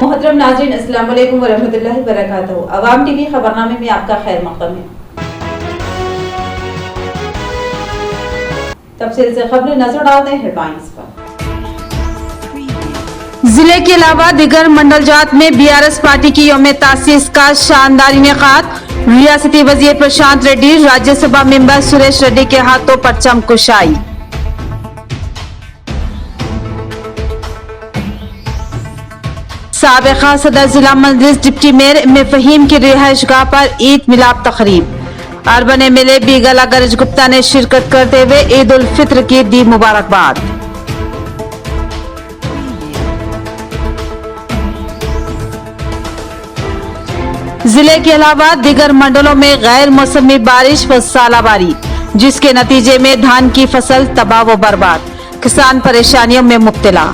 मोहतरम नाज़रीन, अस्सलाम वालेकुम वरहमतुल्लाहि वबरकातुहू। अवाम टीवी खबरनामे में आपका खैर मक़दम है। तफसील से खबरें नजर डालते हैं हेडलाइंस पर। जिले के अलावा दिगर मंडल जात में बीआरएस पार्टी की यौम तासीस का शानदार इनेकाद। रियासती वजीर प्रशांत रेड्डी, राज्यसभा मेंबर सुरेश रेड्डी के हाथों परचम कुशाई। साबिका सदर जिला मजलिस डिप्टी मेयर इब्न फहीम की रिहाइशगाह पर ईद मिलाद तकरीब। अर्बन एमएलए बीगला गरज गुप्ता ने शिरकत करते हुए ईद उल फित्र की दी मुबारकबाद। जिले के अलावा दिगर मंडलों में गैर मौसमी बारिश व सालाबारी, जिसके नतीजे में धान की फसल तबाह व बर्बाद, किसान परेशानियों में मुब्तला।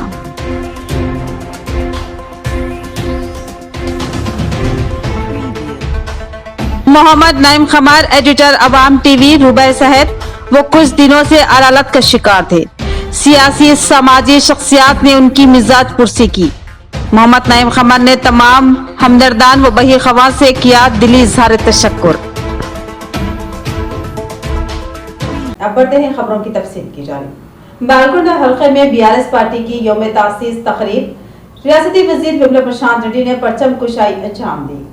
मोहम्मद नईम खमर, एडिटर अवाम टीवी रुबई साहब, वो कुछ दिनों से अदालत का शिकार थे। सियासी समाजी शख्सियात ने उनकी मिजाज पुरसी की। मोहम्मद नईम खमर ने तमाम हमदर्दान व बही खवां से किया दिली इजहार तशक्कुर। अब बढ़ते हैं खबरों की तफसील की जानिब। बालकुंडा हल्के में बीआरएस पार्टी की यौम तासीस तकरीब, रियासती वजीर बिमला प्रशांत रेड्डी ने परचम कुशाई अंजाम दी।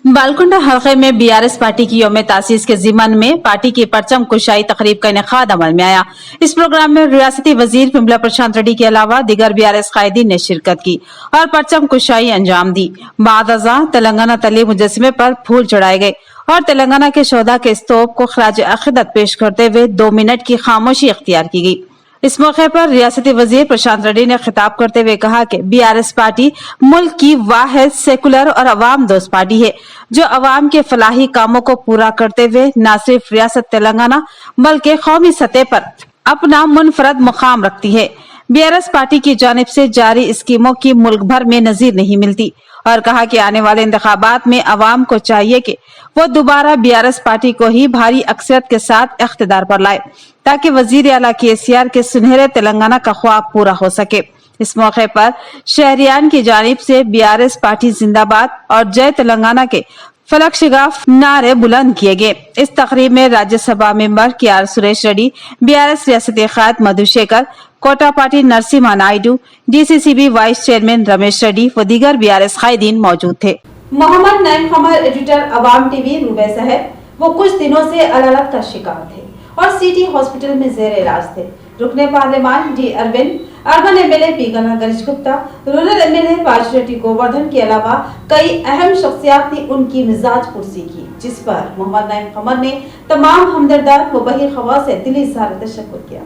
बालकुंडा हल्के में बीआरएस पार्टी की यौम तासीस के जिमन में पार्टी की परचम कुशाई तकरीब का इनेकाद अमल में आया। इस प्रोग्राम में रियासती वजीर बिमला प्रशांत रेड्डी के अलावा दिगर बीआरएस कायदीन ने शिरकत की और परचम कुशाई अंजाम दी। बाद अज़ा तेलंगाना तली मुजस्समे पर फूल चढ़ाए गए और तेलंगाना के शोधा के स्तूप को खराज अकीदत पेश करते हुए 2 मिनट की खामोशी इख्तियार की गई। इस मौके पर रियासती वजीर प्रशांत रेड्डी ने खिताब करते हुए कहा कि बीआरएस पार्टी मुल्क की वाहिद सेकुलर और अवाम दोस्त पार्टी है, जो अवाम के फलाही कामों को पूरा करते हुए न सिर्फ रियासत तेलंगाना बल्कि कौमी सतह पर अपना मुनफरद मुकाम रखती है। बीआरएस पार्टी की जानिब से जारी स्कीमों की मुल्क भर में नजीर नहीं मिलती और कहा कि आने वाले इंतखाबात में अवाम को चाहिए कि वो दोबारा बीआरएस पार्टी को ही भारी अक्सरियत के साथ इख्तिदार पर लाए, ताकि वजीर आला केसीआर के सुनहरे तेलंगाना का ख्वाब पूरा हो सके। इस मौके पर शहरियान की जानिब से बीआरएस पार्टी जिंदाबाद और जय तेलंगाना के फलक शिगाफ नारे बुलंद किए गए। इस तकरीब में राज्यसभा मेंबर के सुरेश रेड्डी, बीआरएस रियासती क़ायद Madhushekhar, Kota party Narasimha Naidu, DCCB vice chairman Ramesh Reddy व दीगर बीआरएस कायदीन मौजूद थे। मोहम्मद नईम खमर, एडिटर अवाम टीवी रुबई साहब, वो कुछ दिनों से अदालत का शिकार थे और सिटी हॉस्पिटल में जेर इलाज थे। रुकने पार्लियामान D Arvind, urban MLA Bigala गरज गुप्ता, रूरल एमएलए बाजरेड्डी गोवर्धन के अलावा कई अहम शख्सियात ने उनकी मिजाज पुरसी की, जिस पर मोहम्मद नईम खमर ने तमाम हमदर्दान व बही खवा से दिली इजहार तशक्कुर किया।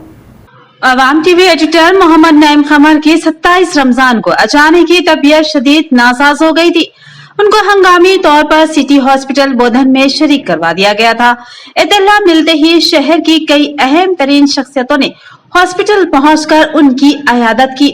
अवाम टीवी एडिटर मोहम्मद नईम खमर की 27 रमजान को अचानक ही तबीयत शदीद नासाज हो गई थी। उनको हंगामी तौर पर सिटी हॉस्पिटल बोधन में शरीक करवा दिया गया था। इत्तला मिलते ही शहर की कई अहम तरीन शख्सियतों ने हॉस्पिटल पहुंचकर उनकी अयादत की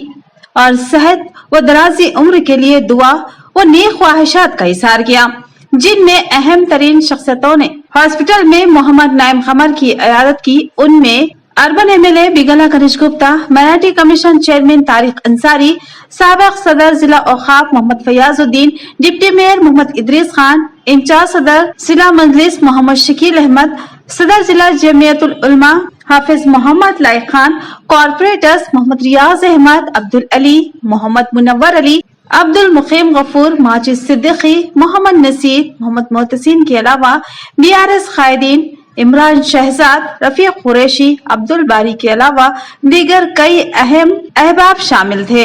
और सेहत व दराजी उम्र के लिए दुआ व नेक ख्वाहिशात का इजहार किया। जिनमें अहम तरीन शख्सियतों ने हॉस्पिटल में मोहम्मद नईम खमर की अयादत की, उनमें अर्बन एमएलए बीगला गरज Gupta, minority commission chairman Tariq Ansari, साबिक सदर जिला औकाफ Mohammed Fayazuddin, deputy mayor Mohammed Idris Khan, incharge सदर जिला मजलिस मोहम्मद शकील अहमद, सदर जिला जमीयतुल उलमा हाफिज मोहम्मद लाइक खान, कॉर्पोरेटर्स मोहम्मद रियाज अहमद, अब्दुल अली, मोहम्मद मुनव्वर अली, अब्दुल मुकीम गफूर, माजिद सिद्दीकी, मोहम्मद नसीर, मोहम्मद मोहतसिन के अलावा बीआरएस कायदीन इमरान शहजाद, रफीक कुरैशी, अब्दुल बारी के अलावा दीगर कई अहम अहबाब शामिल थे।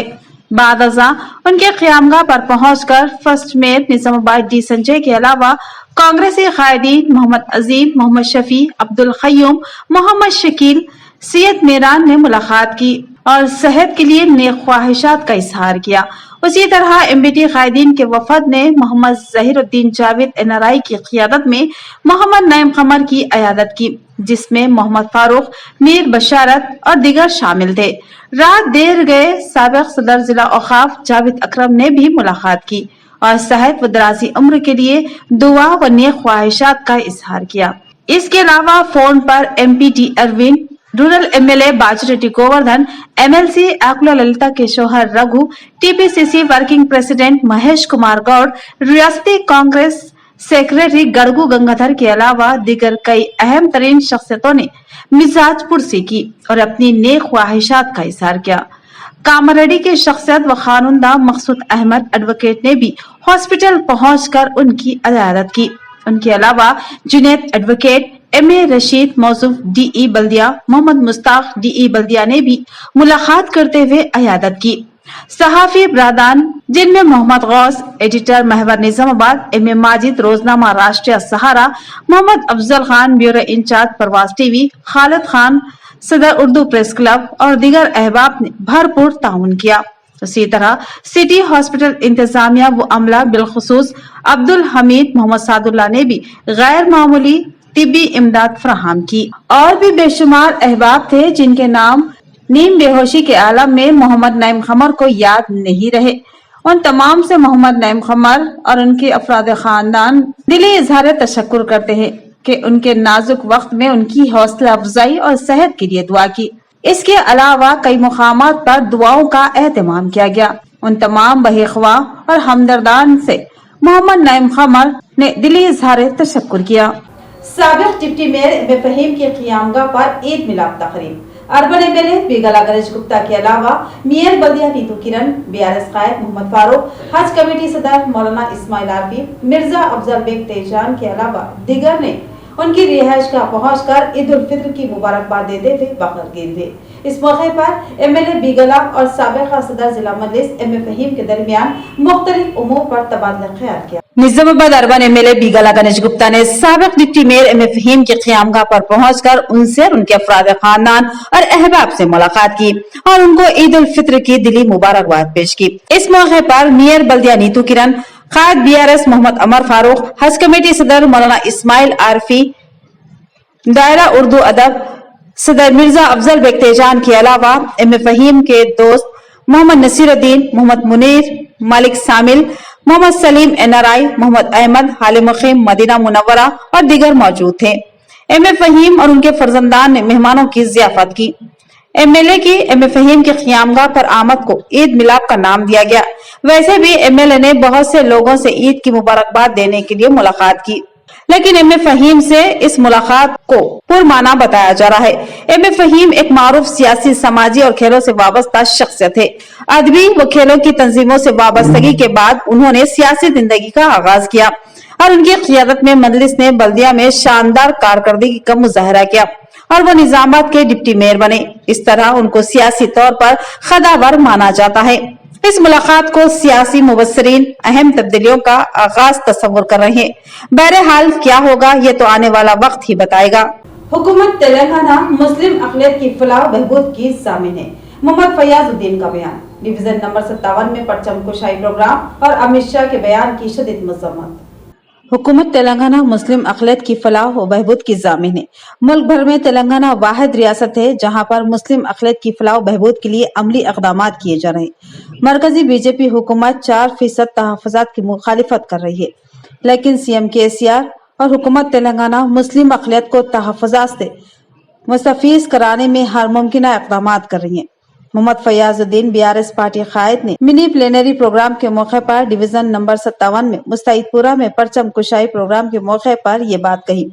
बाद अज़ा उनके क़यामगाह पर पहुंचकर first mayor Nizamabad D Sanjay के अलावा कांग्रेसी कायदीन मोहम्मद अजीम, मोहम्मद शफी, अब्दुल खयूम, मोहम्मद शकील, सैयद मीरान ने मुलाकात की और सेहत के लिए नेक ख्वाहिशात का इजहार किया। उसी तरह एमबीटी कायदीन के वफद ने मोहम्मद जहीरुद्दीन जावेद एनआरआई की क़ियादत में मोहम्मद नईम खमर की अयादत की, जिसमें मोहम्मद फारूक, मीर बशारत और दीगर शामिल थे। रात देर गए साबिक सदर जिला औकाफ जावेद अकरम ने भी मुलाकात की और सेहत व दराजी उम्र के लिए दुआ व नेक ख्वाहिशात का इजहार किया। इसके अलावा फोन पर MP D Arvind, rural MLA Bajireddy Govardhan, MLC Akula Lalitha के शौहर Raghu, TPCC working president Mahesh Kumar Goud, रियासती कांग्रेस सेक्रेटरी गड़गू गंगाधर के अलावा दीगर कई अहम तरीन शख्सियतों ने मिजाज पुरसी की और अपनी नेक ख्वाहिशात का इजहार किया। कामारेड्डी के शख्सियत व खानुनदा मकसूद अहमद एडवोकेट ने भी हॉस्पिटल पहुंचकर उनकी अदालत की। उनके अलावा जुनैद एडवोकेट, एमए रशीद मौजूफ डीई बल्दिया, मोहम्मद मुस्ताक डीई बल्दिया ने भी मुलाकात करते हुए अयादत की। सहाफी ब्रादान जिनमें मोहम्मद गौस, एडिटर महवर निजामाबाद, एमए माजिद रोजनामा Rashtriya Sahara, Mohammed Afzal Khan bureau incharge Parwaz TV, Khalid Khan सदर उर्दू प्रेस क्लब और दीगर अहबाब ने भरपूर ताउन किया। इसी तरह सिटी हॉस्पिटल इंतजामिया व अमला बिलखुसूस अब्दुल हमीद मोहम्मद सादुल्ला ने भी गैर मामूली तिब्बी इमदाद फराहम की। और भी बेशुमार अहबाब थे जिनके नाम नीम बेहोशी के आलम में मोहम्मद नईम खमर को याद नहीं रहे। उन तमाम से मोहम्मद नईम खमर और उनके अफराद खानदान दिली इजहार तशक्कुर करते हैं कि उनके नाजुक वक्त में उनकी हौसला अफजाई और सेहत के लिए दुआ की। इसके अलावा कई मुकामात पर दुआओं का एहतमाम किया गया। उन तमाम बहीख्वा और हमदर्दान से मोहम्मद नईम खमर ने दिली इजहार तशक्कुर किया। साबिक deputy mayor M A Faheem के क़ियामगाह पर ईद मिलाद तकरीब। अर्बन एमएलए बेगला गणेश गुप्ता के अलावा मेयर बल्दिया नीतू किरण, बीआरएस कायद मोहम्मद फारूक, हज कमेटी सदर मौलाना इस्माइल आरफी, मिर्जा अफजल बेग तेजान के अलावा दीगर ने उनकी रिहाइश का पहुंचकर ईद उल फित्र की मुबारकबाद देते हुए बखरगीर हुए। इस मौके पर एमएलए बीगला और साबिका सदर जिला मजलिस एम ए फहीम के दरमियान मुख्तलिफ उमूर पर तबादला ख्याल किया। निजामाबाद अर्बन एमएलए बीगला गणेश गुप्ता ने साबिक deputy mayor M A Faheem के क़ियामगाह पर पहुंचकर उनसे और उनके अफराद खानदान और अहबाब से मुलाकात की और उनको ईद उल फित्र की दिली मुबारकबाद पेश की। इस मौके पर मेयर बल्दिया नीतू किरण, कायद बीआरएस मोहम्मद अमर फारूक, हज कमेटी सदर मौलाना इस्माइल आरफी, दायरा उर्दू अदब सदर मिर्जा अफजल बेग तेजान के अलावा एम ए फहीम के दोस्त मोहम्मद नसीरुद्दीन, मोहम्मद मुनीर, मालिक सामिल, मोहम्मद सलीम एनआरआई, मोहम्मद अहमद, हाले मुकीम मदीना मुनव्वरा और दीगर मौजूद थे। एम ए फहीम और उनके फर्जंदान ने मेहमानों की जियाफत की। एमएलए की एम ए फहीम के क़ियामगाह पर आमद को ईद मिलाद का नाम दिया गया। वैसे भी एमएलए ने बहुत से लोगों से ईद की मुबारकबाद देने के लिए मुलाकात की, लेकिन एम ए फहीम से इस मुलाकात को पुरमाना बताया जा रहा है। एम ए फहीम एक मारूफ सियासी, समाजी और खेलों से वाबस्ता शख्सियत है। अदबी व खेलों की तंजीमों से वाबस्तगी के बाद उन्होंने सियासी जिंदगी का आगाज किया और उनकी क़ियादत में मजलिस ने बल्दिया में शानदार कारकर्दगी का मुजाहरा किया और वो निजामाबाद के डिप्टी मेयर बने। इस तरह उनको सियासी तौर पर खदावर माना जाता है। इस मुलाकात को सियासी मुबस्सिरीन अहम तब्दीलियों का आगाज तस्वुर कर रहे हैं। बहरहाल क्या होगा ये तो आने वाला वक्त ही बताएगा। हुकूमत तेलंगाना मुस्लिम अक़लियत की फलाह बहबूद की ज़ामिन है। मोहम्मद फयाजुद्दीन का बयान। डिवीजन नंबर 57 में परचम कुशाई प्रोग्राम और अमित शाह के बयान की शदीद मज़म्मत। हुकूमत तेलंगाना मुस्लिम अक़लियत की फलाह व बहबूद की ज़ामिन है। मुल्क भर में तेलंगाना वाहिद रियासत है जहाँ पर मुस्लिम अक़लियत की फलाह व बहबूद के लिए अमली इक़दामात किए जा रहे हैं। मरकजी बीजेपी हुकूमत 4% तहफ़्फ़ुज़ात की मुखालिफत कर रही है, लेकिन सीएम केसीआर और हुकूमत तेलंगाना मुस्लिम अक़लियत को तहफ़्फ़ुज़ात से मुस्तफ़ीज़ कराने में हर मुमकिन इक़दामात कर रही है। मोहम्मद फयाजुद्दीन बीआरएस पार्टी कायद ने मिनी प्लेनरी प्रोग्राम के मौके पर डिवीजन नंबर 57 में मुस्तैदपुरा में परचम कुशाई प्रोग्राम के मौके पर ये बात कही।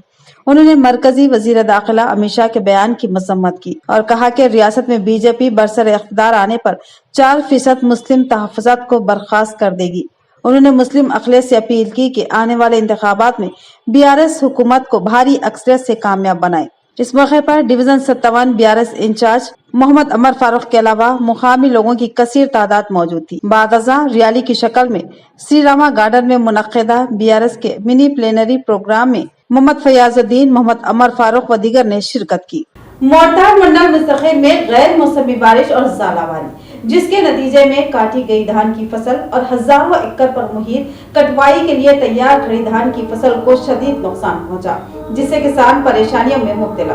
उन्होंने मरकजी वजीर दाखिला अमित शाह के बयान की मजम्मत की और कहा कि रियासत में बीजेपी बरसर इख्तिदार आने पर 4% मुस्लिम तहफ़्फ़ुज़ात को बर्खास्त कर देगी। उन्होंने मुस्लिम अक़लियत से अपील की कि आने वाले इंतखाबात में बीआरएस हुकूमत को भारी अक्सरियत से कामयाब बनाए। इस मौके पर डिवीजन 57 बीआरएस इंचार्ज मोहम्मद अमर फारूक के अलावा मुकामी लोगों की कसीर तादाद मौजूद थी। बादजा रैली की शक्ल में श्री रामा गार्डन में मुनक्किदा बीआरएस के मिनी प्लेनरी प्रोग्राम में मोहम्मद फयाजुद्दीन, मोहम्मद अमर फारूक व दीगर ने शिरकत की। मोरतार मंडल मुस्तखिल में गैर मौसमी बारिश और ज़ालावारी, जिसके नतीजे में काटी गई धान की फसल और हजारों एकड़ पर मुहित कटवाई के लिए तैयार खड़ी धान की फसल को शदीद नुकसान पहुंचा, जिससे किसान परेशानियों में मुब्तला।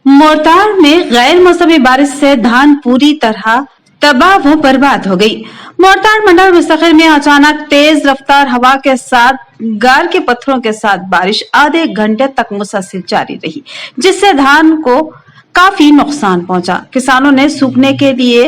मोरतार में गैर मौसमी बारिश से धान पूरी तरह तबाह व बर्बाद हो गई। मोरतार मंडल मुस्तखिल में अचानक तेज रफ्तार हवा के साथ गार के पत्थरों के साथ बारिश आधे घंटे तक मुसलसल जारी रही, जिससे धान को काफी नुकसान पहुंचा। किसानों ने सूखने के लिए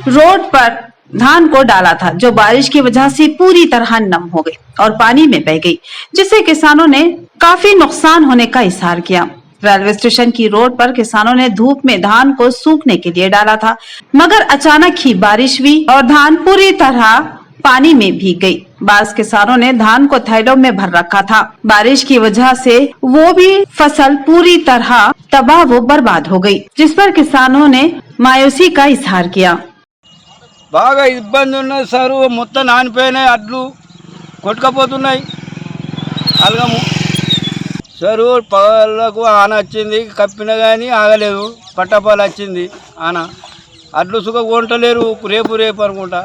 रोड पर धान को डाला था, जो बारिश की वजह से पूरी तरह नम हो गई और पानी में बह गई, जिससे किसानों ने काफी नुकसान होने का इजहार किया। रेलवे स्टेशन की रोड पर किसानों ने धूप में धान को सूखने के लिए डाला था, मगर अचानक ही बारिश हुई और धान पूरी तरह पानी में भीग गई। बास किसानों ने धान को थैलों में भर रखा था। बारिश की वजह से वो भी फसल पूरी तरह तबाह व बर्बाद हो गई, जिस पर किसानों ने मायूसी का इजहार किया। బాగా ఇబ్బంది ఉన్నది సార్, మొత్తం నానిపోయినాయి, అడ్లు కొట్టుకపోతున్నాయి అలగము సార్. పగలకు ఆన వచ్చింది, కప్పిన కానీ ఆగలేదు, పట్టపాలు వచ్చింది ఆన, అడ్లు సుఖ కొంటలేరు, రేపు రేపు అనుకుంటా.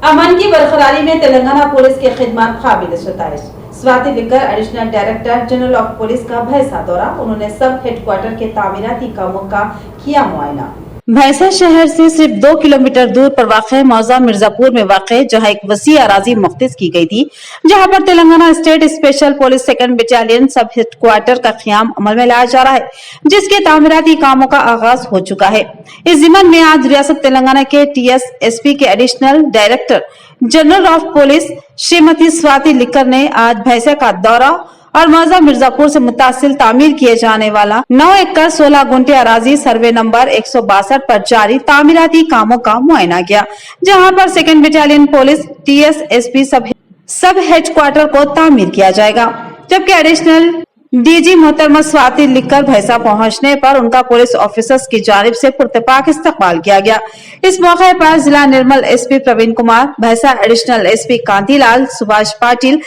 अमन की बरकरारी में तेलंगाना पुलिस की खिदमत काबिल सताइश। Swati Lakra additional director general of police का भैंसा दौरा, उन्होंने सब हेडक्वार्टर के तामीराती कामों का किया मुआयना। भैंसा शहर से सिर्फ 2 किलोमीटर दूर पर वाक़ मौजा मिर्जापुर में वाक़ जहां एक वसी अराजी मुख्तस की गई थी, जहां पर Telangana state special police second battalion सब हेडक्वार्टर का क़याम अमल में लाया जा रहा है, जिसके तामीराती कामों का आगाज हो चुका है। इस ज़िम्मन में आज रियासत तेलंगाना के TSSP के additional director general of police Shrimati Swati liquor ने आज भैंसा का दौरा और मौजा मिर्जापुर से मुतासिल तामीर किए जाने वाला 9 एकड़ 16 गुंठे अराजी सर्वे नंबर 162 पर जारी तामीराती कामों का मुआयना किया, जहां पर सेकंड बटालियन पुलिस TSSP सब हेडक्वार्टर को तामीर किया जाएगा। जबकि एडिशनल DG मोहतरमा स्वाति लिखकर भैंसा पहुंचने पर उनका पुलिस ऑफिसर्स की जानिब से पुरतपाक इस्तकबाल किया गया। इस मौके पर जिला निर्मल SP प्रवीण कुमार, भैंसा additional SP Kantilal, Subhash Patil,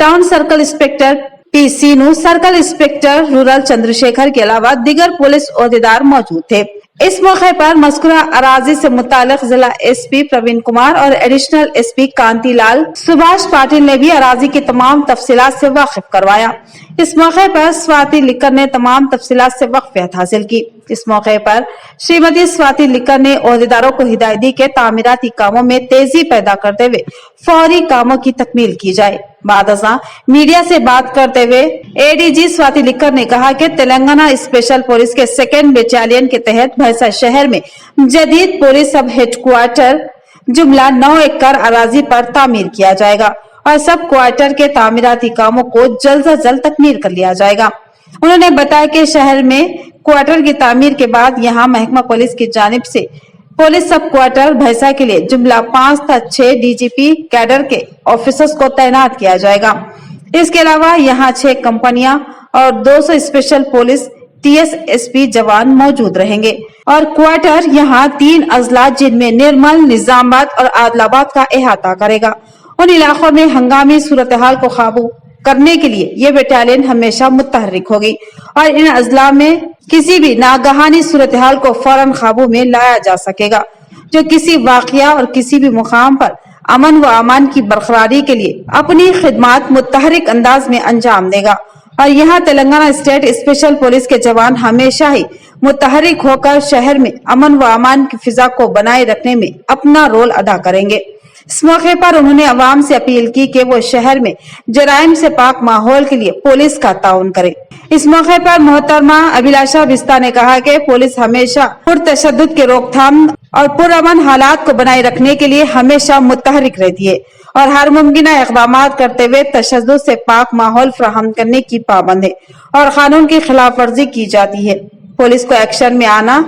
town circle inspector P सीनू, सर्कल इंस्पेक्टर रूरल चंद्रशेखर के अलावा दीगर पुलिस ओहदेदार मौजूद थे। इस मौके पर मज़कूरा अराजी से मुतालिक जिला SP प्रवीण कुमार और एडिशनल SP कांतिलाल, सुभाष पाटिल ने भी अराजी की तमाम तफसीलात से वाकिफ करवाया। इस मौके पर स्वाति लिकर ने तमाम तफसीलात से वाकफियत हासिल की। इस मौके पर श्रीमती स्वाति लिकर ने ओहदेदारों को हिदायत दी कि तामीराती कामों में तेजी पैदा करते हुए फौरी कामों की तकमील की जाए। बाद मीडिया से बात करते हुए ADG स्वाति लिकर ने कहा कि तेलंगाना स्पेशल पुलिस के सेकंड बटालियन के तहत भैंसा शहर में जदीद पुलिस सब हेडक्वार्टर जुमला 9 एकड़ अराजी पर तामीर किया जाएगा और सब क्वार्टर के तामीराती कामों को जल्द से जल्द तकमील कर लिया जाएगा। उन्होंने बताया कि शहर में क्वार्टर की तामीर के बाद यहां महकमा पुलिस की जानिब से पुलिस सब क्वार्टर भैंसा के लिए जुमला 5 तथा 6 DGP कैडर के ऑफिसर्स को तैनात किया जाएगा। इसके अलावा यहां 6 कंपनियां और 200 स्पेशल पुलिस TSSP जवान मौजूद रहेंगे और क्वार्टर यहां 3 अजला जिनमें निर्मल, निजामाबाद और आदिलाबाद का अहाता करेगा। उन इलाकों में हंगामी सूरत हाल को काबू करने के लिए ये बटालियन हमेशा मुतहर्रिक होगी और इन अजला में किसी भी नागहानी सूरत हाल को फौरन काबू में लाया जा सकेगा, जो किसी वाकया और किसी भी मुकाम पर अमन व अमान की बरकरारी के लिए अपनी खिदमत मुतहर्रिक अंदाज में अंजाम देगा। और यहाँ तेलंगाना स्टेट स्पेशल पुलिस के जवान हमेशा ही मुतहर्रिक होकर शहर में अमन व अमान की फिजा को बनाए रखने में अपना रोल अदा करेंगे। इस मौके पर उन्होंने अवाम से अपील की कि वो शहर में जराइम से पाक माहौल के लिए पुलिस का ताउन करे। इस मौके पर मोहतरमा अभिलाषा बिस्ता ने कहा कि पुलिस हमेशा पुरतशद्दुद के रोकथाम और पुरअमन हालात को बनाए रखने के लिए हमेशा मुतहर्रिक रहती है और हर मुमकिन इक़दाम करते हुए तशद्दुद से पाक माहौल फराहम करने की पाबंद है और कानून की खिलाफ वर्जी की जाती है। पुलिस को एक्शन में आना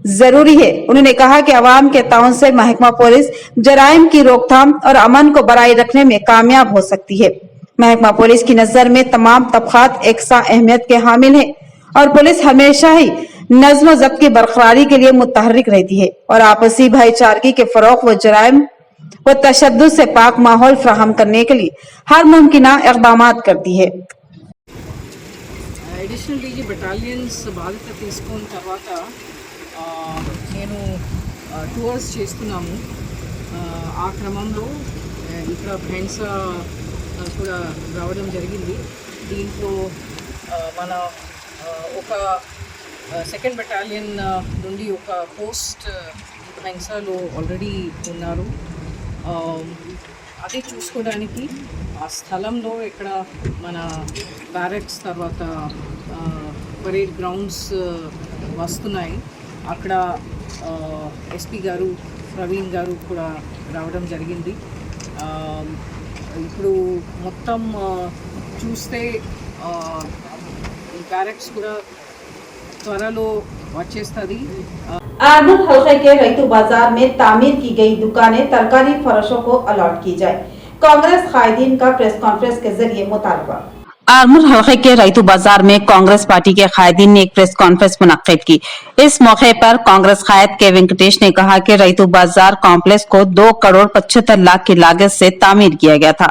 जरूरी है। उन्होंने कहा कि अवाम के ताउन से महकमा पुलिस जराइम की रोकथाम और अमन को बनाए रखने में कामयाब हो सकती है। महकमा पुलिस की नजर में तमाम तबकात एकसा अहमियत के हामिल हैं और पुलिस हमेशा ही नज्म ज़ब्त की बरकरारी के लिए मुतहर्रिक रहती है और आपसी भाईचारगी के फरोग व जराइम व तशद्दुद से पाक माहौल फराहम करने के लिए हर मुमकिन इक़दाम करती है। అడిషనల్ డీజీ బటాలియన్స్ బాధ్యత తీసుకున్న తర్వాత నేను టూర్స్ చేస్తున్నాము। ఆ క్రమంలో ఇక్కడ భైంసా కూడా రావడం జరిగింది। దీంట్లో మన ఒక సెకండ్ బటాలియన్ నుండి ఒక పోస్ట్ భైంసాలో ఆల్రెడీ ఉన్నారు। అదే చూసుకోవడానికి ఆ స్థలంలో ఇక్కడ మన బ్యారెక్స్ తర్వాత పరేడ్ గ్రౌండ్స్ వస్తున్నాయి. అక్కడ ఎస్పీ గారు ప్రవీణ్ గారు కూడా రావడం జరిగింది. ఇప్పుడు మొత్తం చూస్తే ఈ బ్యారెక్స్ కూడా త్వరలో వచ్చేస్తుంది. आरमूर हलके के रैतू बाजार में तामीर की गई दुकानें तरकारी फरोशों को अलॉट की जाए। कांग्रेस कायदीन का प्रेस कॉन्फ्रेंस के जरिए मुतालबा। आरमूर हलके के रैतू बाजार में कांग्रेस पार्टी के कायदीन ने एक प्रेस कॉन्फ्रेंस मुनक्किद की। इस मौके पर कांग्रेस कायद के वेंकटेश ने कहा कि रैतू बाजार कॉम्प्लेक्स को 2,75,00,000 की लागत से तामीर किया गया था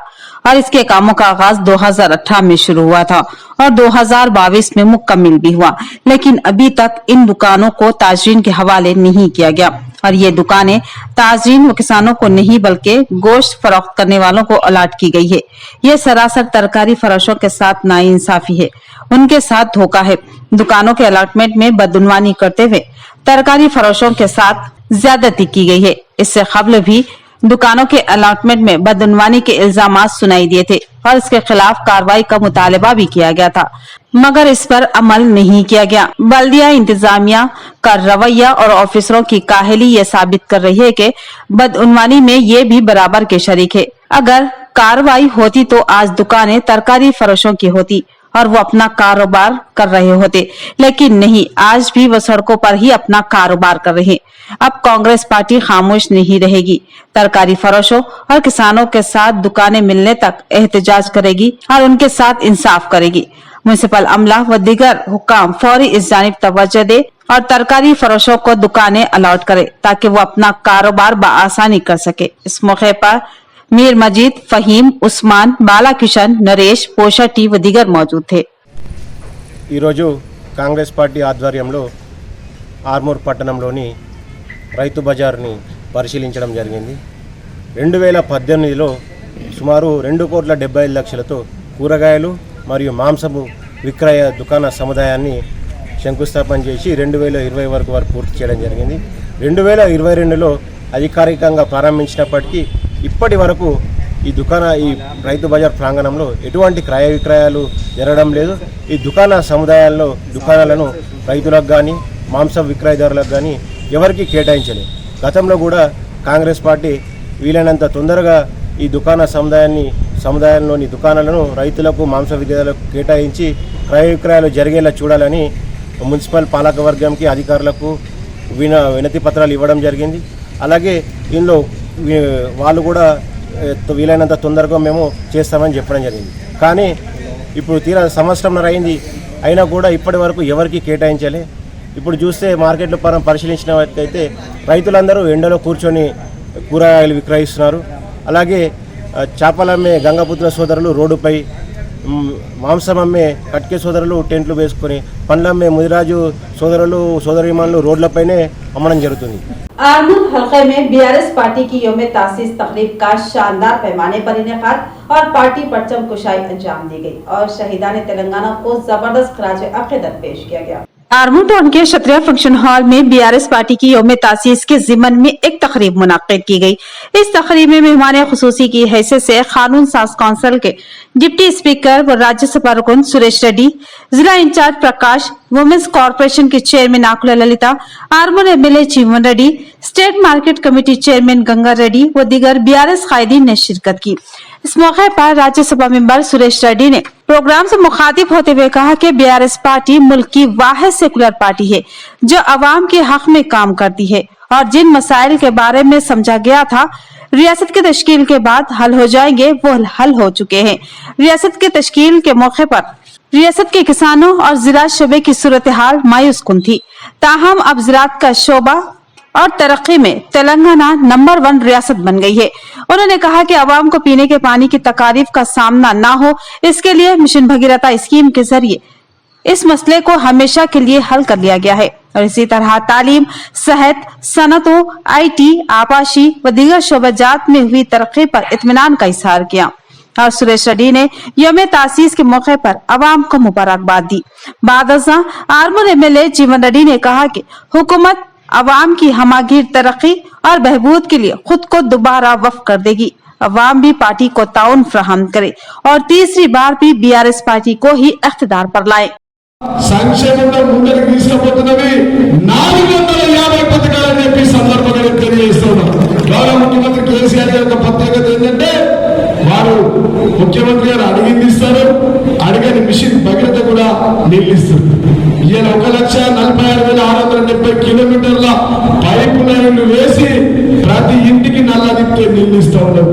और इसके कामों का आगाज 2018 में शुरू हुआ था और 2022 में मुकम्मल भी हुआ, लेकिन अभी तक इन दुकानों को ताजरीन के हवाले नहीं किया गया और ये दुकानें ताजरीन व किसानों को नहीं बल्कि गोश्त फरोख्त करने वालों को अलॉट की गई है। ये सरासर तरकारी फरोशों के साथ नाइंसाफी है, उनके साथ धोखा है। दुकानों के अलॉटमेंट में बदउनवानी करते हुए तरकारी फरोशों के साथ ज्यादती की गई है। इससे कबल भी दुकानों के अलॉटमेंट में बदउनवानी के इल्जामात सुनाई दिए थे और इसके खिलाफ कार्रवाई का मुतालबा भी किया गया था, मगर इस पर अमल नहीं किया गया। बल्दिया इंतजामिया का रवैया और ऑफिसरों की काहली ये साबित कर रही है कि बदउनवानी में ये भी बराबर के शरीक है। अगर कार्रवाई होती तो आज दुकानें तरकारी फरोशों की होती और वो अपना कारोबार कर रहे होते, लेकिन नहीं, आज भी वो सड़कों पर ही अपना कारोबार कर रहे हैं। अब कांग्रेस पार्टी खामोश नहीं रहेगी, तरकारी फरोशों और किसानों के साथ दुकानें मिलने तक एहतजाज करेगी और उनके साथ इंसाफ करेगी। म्युनिसिपल अमला व दीगर हुक्काम फौरी इस जानिब तवज्जो दे और तरकारी फरोशों को दुकानें अलॉट करे ताकि वो अपना कारोबार बआसानी कर सके। इस मौके पर मीर मजीद, फहीम, उस्मान, बाला किशन, नरेश, पोशटी व दीगर मौजूद थे। ఈరోజు కాంగ్రెస్ పార్టీ ఆధ్వర్యంలో ఆర్మూర్ పట్టణంలోని రైతు బజార్ని పరిశీలించడం జరిగింది. 2018లో సుమారు 2,75,00,000తో కూరగాయలు మరియు మాంసము విక్రయ దుకాణ సముదాయాన్ని శంకుస్థాపన చేసి 2020 వరకు పూర్తి చేయడం జరిగింది. 2022లో అధికారికంగా ప్రారంభించినప్పటికీ ఇప్పటి వరకు ఈ రైతు బజార్ ప్రాంగణంలో ఎటువంటి క్రయ విక్రయాలు జరగడం లేదు. ఈ దుకాణ సముదాయాల్లో దుకాణాలను రైతులకు కానీ మాంసం విక్రయదారులకు కానీ ఎవరికి కేటాయించలేదు. గతంలో కూడా కాంగ్రెస్ పార్టీ వీలైనంత తొందరగా ఈ దుకాణ సముదాయంలోని దుకాణాలను రైతులకు మాంస విక్రేతలకు కేటాయించి క్రయ విక్రయాలు జరిగేలా చూడాలని మున్సిపల్ పాలకవర్గంకి అధికారులకు వినతి పత్రాలు ఇవ్వడం జరిగింది. అలాగే ఇందులో వాళ్ళు కూడా వీలైనంత తొందరగా మేము చేస్తామని చెప్పడం జరిగింది. కానీ ఇప్పుడు తీరా సంవత్సరంన్నర అయింది, అయినా కూడా ఇప్పటి వరకు ఎవరికి కేటాయించలే. ఇప్పుడు చూస్తే మార్కెట్లో పరిశీలించినట్లయితే రైతులందరూ ఎండలో కూర్చొని కూరగాయలు విక్రయిస్తున్నారు. అలాగే చేపలమ్మే గంగపుత్ర సోదరులు రోడ్డుపై, మాంసం అమ్మే కట్కే సోదరులు టెంట్లు వేసుకొని, పండ్లమ్మే ముదిరాజు సోదరులు సోదరీమణులు రోడ్లపైనే అమ్మడం జరుగుతుంది. आरमूर हलके में बीआरएस पार्टी की यौम तासीस तकरीब का शानदार पैमाने पर इनेकाद और पार्टी परचम कुशाई अंजाम दी गई और शहीदान तेलंगाना को जबरदस्त खराज अकीदत पेश किया गया। आर्मूर टाउन के क्षत्रिय फंक्शन हॉल में बीआरएस पार्टी की यौम तासीस के जिमन में एक तकरीब मुनाकिद की गई। इस तकरीब में मेहमान खुसूसी की हैसियत से कानून साज काउंसिल के डिप्टी स्पीकर व राज्यसभा रुकन सुरेश रेड्डी, जिला इंचार्ज प्रकाश, वुमेन्स कॉर्पोरेशन के चेयरमैन आकुला ललिता, आर्मूर एमएलए जीवन Reddy, state market committee chairman Ganga Reddy व दीगर बीआरएस कायदीन ने शिरकत की। इस मौके पर राज्यसभा मेंबर सुरेश रेड्डी ने प्रोग्राम से मुखातिब होते हुए कहा कि बीआरएस पार्टी मुल्क की वाहिद सेकुलर पार्टी है जो अवाम के हक में काम करती है और जिन मसाइल के बारे में समझा गया था रियासत के तश्कील के बाद हल हो जाएंगे वो हल हो चुके हैं। रियासत के तश्कील के मौके पर रियासत के किसानों और ज़राअत शोबे की सूरत हाल मायूस कुन थी, ताहम अब ज़राअत का शोबा और तरक्की में तेलंगाना नंबर 1 रियासत बन गई है। उन्होंने कहा कि अवाम को पीने के पानी की तकालीफ का सामना न हो, इसके लिए मिशन भगीरथा स्कीम के जरिए इस मसले को हमेशा के लिए हल कर लिया गया है और इसी तरह तालीम, सेहत, सनतों, IT, आपाशी व दीगर शोबाजात में हुई तरक्की पर इत्मीनान का इजहार किया। और सुरेश रेड्डी ने यौम तासीस के मौके पर अवाम को मुबारकबाद दी। बाद आर्मूर एमएलए जीवन रेड्डी ने कहा कि हुकूमत अवाम की हमागीर तरक्की और बहबूद के लिए खुद को दोबारा वफ़ कर देगी। अवाम भी पार्टी को ताउन फराहम करे और तीसरी बार भी बीआरएस पार्टी को ही इख्तिदार पर लाए। సంక్షేమంలో ముందరికి తీసుకుపోతున్నవి 1,46,670 కిలోమీటర్ల పైప్ లైన్లు వేసి ప్రతి ఇంటికి నల్ల దిప్పే నీళ్లు ఇస్తూ ఉన్నారు.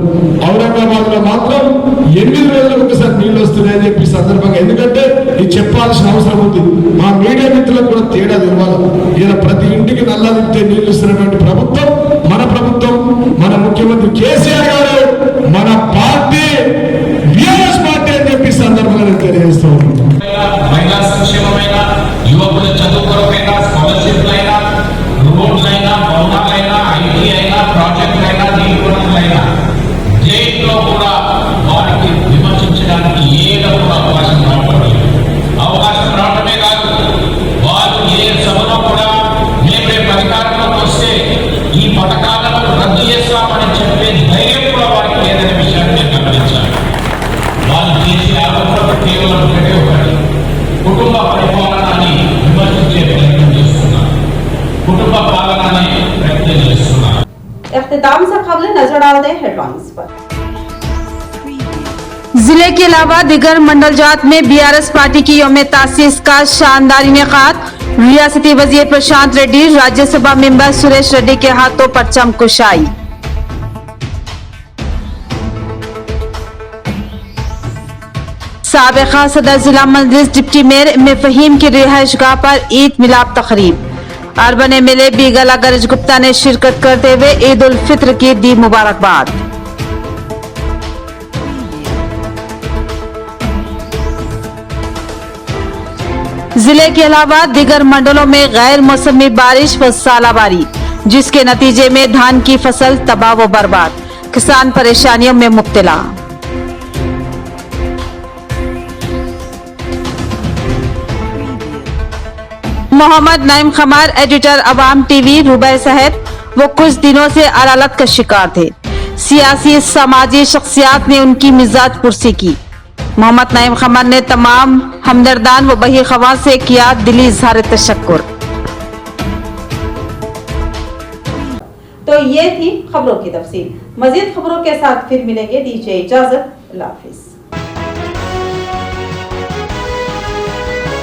ఔరంగాబాద్ లో మాత్రం 8 రోజులకు ఒకసారి నీళ్లు వస్తున్నాయని చెప్పి సందర్భంగా, ఎందుకంటే ఇది చెప్పాల్సిన అవసరం ఉంది. మా మీడియా మిత్రులకు కూడా తేడా తెలవాలి. ఈయన ప్రతి ఇంటికి నల్ల దిప్పే నీళ్లు ఇస్తున్నటువంటి ప్రభుత్వం మన ప్రభుత్వం, మన ముఖ్యమంత్రి కేసీఆర్ గారు, మన పార్టీ బీఆర్ఎస్ పార్టీ అని చెప్పి సందర్భంగా తెలియజేస్తూ ఉన్నాం. మహిళా సంక్షేమమైన, యువకుల చదువు కొరకైనా, స్కాలర్షిప్లైనా, రోడ్లైనా, భవనాలైనా, ఐటీ అయినా, ప్రాజెక్టులైనా, నీటివనరులైనా దేంట్లో కూడా వారికి విమర్శించడానికి ఏదో కూడా అవకాశం రావట్లేదు. అవకాశం రావడమే కాదు, వారు ఏ సభలో కూడా మేము రేపు అధికారంలోకి వస్తే ఈ పథకాలను రద్దు చేస్తామని చెప్పే ధైర్యం కూడా వారికి లేదనే విషయాన్ని నేను గమనించాను. వాళ్ళు చేసే ఆరోపణలు కేవలం ఒకటే ఒకటి, కుటుంబ పరిపాలనని విమర్శించే ప్రయత్నం చేస్తున్నారు, కుటుంబ పాలనని ప్రయత్నం చేస్తున్నారు. इख्तिताम से खबरें नजर डालते हैं हेडलाइंस पर। जिले के अलावा दिगर मंडल जात में बीआरएस पार्टी की यौम तासीस का शानदार इनेकाद। रियासती वजीर प्रशांत रेड्डी, राज्यसभा मेंबर सुरेश रेड्डी के हाथों परचम कुशाई। साबिका सदर जिला मजलिस डिप्टी मेयर इम फहीम की रिहाइशगाह पर ईद मिलाप तकरीब। अर्बन एमएलए बीगला गरज गुप्ता ने शिरकत करते हुए ईद उल फित्र की दी मुबारकबाद। जिले के अलावा दिगर मंडलों में गैर मौसमी बारिश व सालाबारी, जिसके नतीजे में धान की फसल तबाह व बर्बाद, किसान परेशानियों में मुब्तला। मोहम्मद नईम खमार, एडिटर अवाम टीवी रुबैर साहब, वो कुछ दिनों से अदालत का शिकार थे। सियासी समाजी शख्सियात ने उनकी मिजाज पुरसी की। मोहम्मद नईम खमार ने तमाम हमदर्दान व बही खवान से किया दिली इजहार तशक्कुर। तो ये थी खबरों की तफसील। मजीद खबरों के साथ फिर मिलेंगे, दीजिए इजाजत, अल्लाह हाफिज।